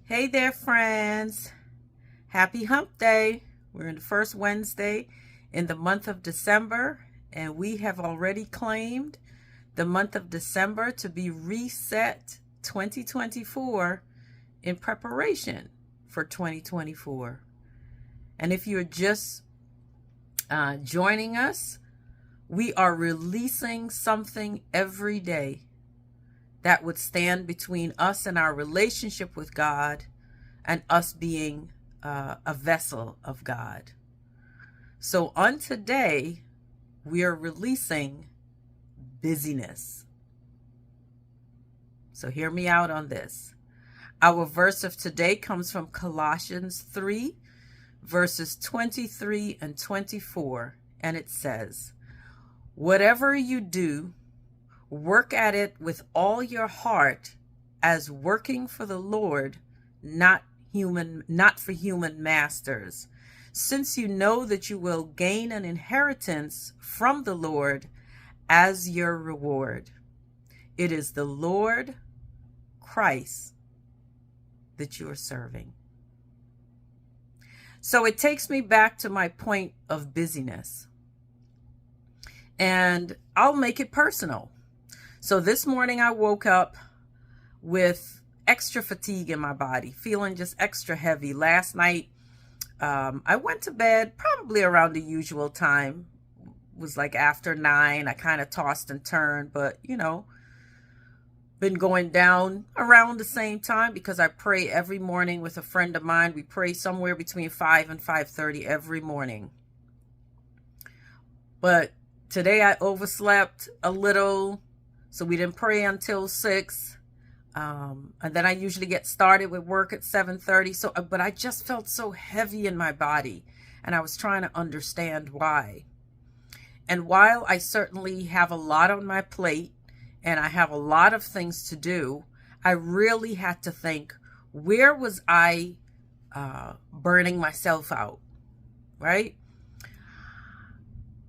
Hey there, friends. Happy Hump Day. We're in the first Wednesday in the month of December, and we have already claimed the month of December to be Reset 2024 in preparation for 2024. And if you're just joining us, we are releasing something every day that would stand between us and our relationship with God and us being a vessel of God. So on today, we are releasing busyness. So hear me out on this. Our verse of today comes from Colossians 3, verses 23 and 24, and it says, "Whatever you do, work at it with all your heart as working for the Lord, not for human masters, since you know that you will gain an inheritance from the Lord as your reward. It is the Lord Christ that you are serving." So it takes me back to my point of busyness. And I'll make it personal. So this morning I woke up with extra fatigue in my body, feeling just extra heavy. Last night, I went to bed probably around the usual time. It was like after 9. I kind of tossed and turned, but been going down around the same time because I pray every morning with a friend of mine. We pray somewhere between 5 and 5:30 every morning. But today I overslept a little, so we didn't pray until 6. And then I usually get started with work at 7:30. But I just felt so heavy in my body, and I was trying to understand why. And while I certainly have a lot on my plate and I have a lot of things to do, I really had to think, where was I burning myself out, right?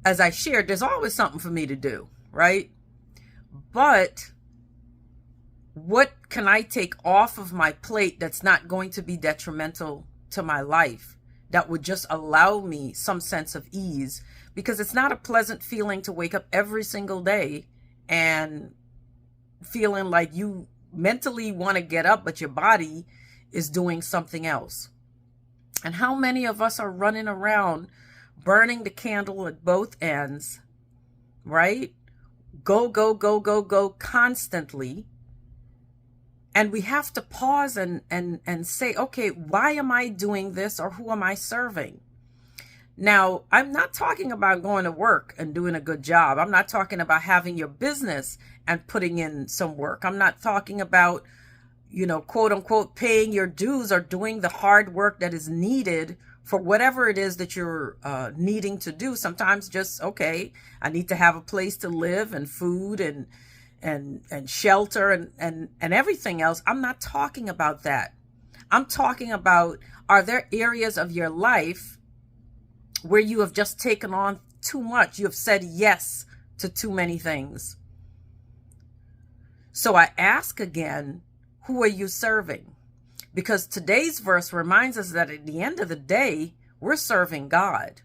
As I shared, there's always something for me to do, right? But what can I take off of my plate that's not going to be detrimental to my life, that would just allow me some sense of ease? Because it's not a pleasant feeling to wake up every single day and feeling like you mentally want to get up, but your body is doing something else. And how many of us are running around burning the candle at both ends, right? Go, go, go, go, go constantly. And we have to pause and say, okay, why am I doing this, or who am I serving? Now, I'm not talking about going to work and doing a good job. I'm not talking about having your business and putting in some work. I'm not talking about, quote unquote, paying your dues or doing the hard work that is needed for whatever it is that you're needing to do. Sometimes just, okay, I need to have a place to live and food and shelter and everything else. I'm not talking about that. I'm talking about, are there areas of your life where you have just taken on too much? You have said yes to too many things. So I ask again, who are you serving? Because today's verse reminds us that at the end of the day, we're serving God.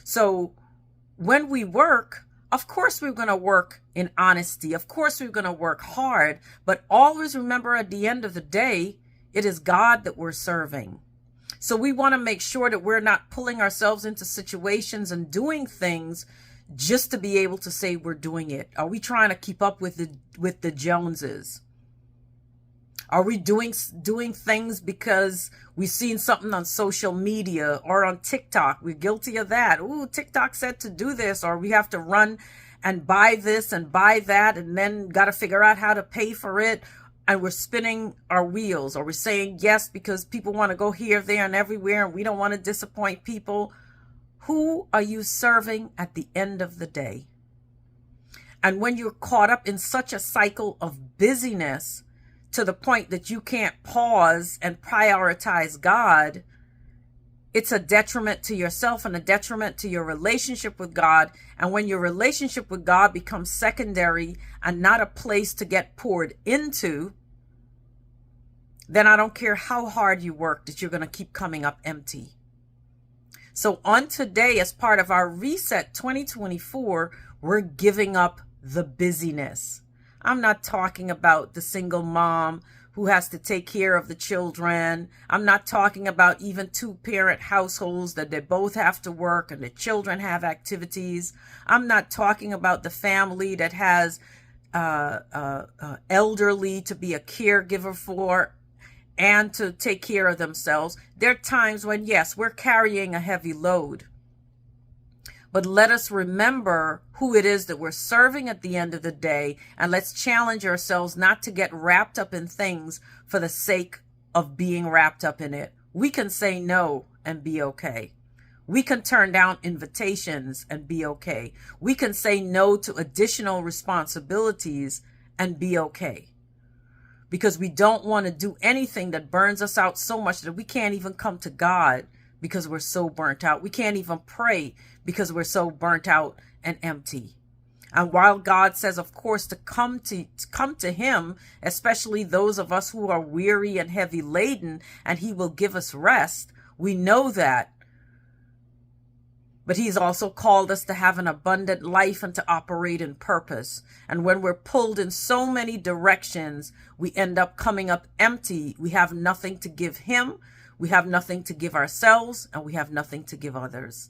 So when we work, of course we're going to work in honesty. Of course we're going to work hard. But always remember, at the end of the day, it is God that we're serving. So we want to make sure that we're not pulling ourselves into situations and doing things just to be able to say we're doing it. Are we trying to keep up with the Joneses? Are we doing things because we've seen something on social media or on TikTok? We're guilty of that. Ooh, TikTok said to do this, or we have to run and buy this and buy that, and then got to figure out how to pay for it. And we're spinning our wheels, or we're saying yes because people want to go here, there, and everywhere, and we don't want to disappoint people. Who are you serving at the end of the day? And when you're caught up in such a cycle of busyness to the point that you can't pause and prioritize God, it's a detriment to yourself and a detriment to your relationship with God. And when your relationship with God becomes secondary and not a place to get poured into, then I don't care how hard you work, that you're going to keep coming up empty. So on today, as part of our Reset 2024, we're giving up the busyness. I'm not talking about the single mom who has to take care of the children. I'm not talking about even 2-parent households that they both have to work and the children have activities. I'm not talking about the family that has elderly to be a caregiver for and to take care of themselves. There are times when, yes, we're carrying a heavy load. But let us remember who it is that we're serving at the end of the day, and let's challenge ourselves not to get wrapped up in things for the sake of being wrapped up in it. We can say no and be okay. We can turn down invitations and be okay. We can say no to additional responsibilities and be okay. Because we don't want to do anything that burns us out so much that we can't even come to God because we're so burnt out. We can't even pray because we're so burnt out and empty. And while God says, of course, to come to him, especially those of us who are weary and heavy laden, and he will give us rest, we know that. But he's also called us to have an abundant life and to operate in purpose. And when we're pulled in so many directions, we end up coming up empty. We have nothing to give him. We have nothing to give ourselves, and we have nothing to give others.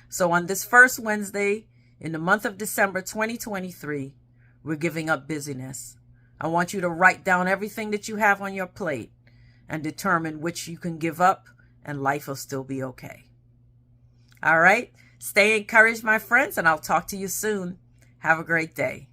So on this first Wednesday in the month of December 2023, we're giving up busyness. I want you to write down everything that you have on your plate and determine which you can give up, and life will still be okay. All right. Stay encouraged, my friends, and I'll talk to you soon. Have a great day.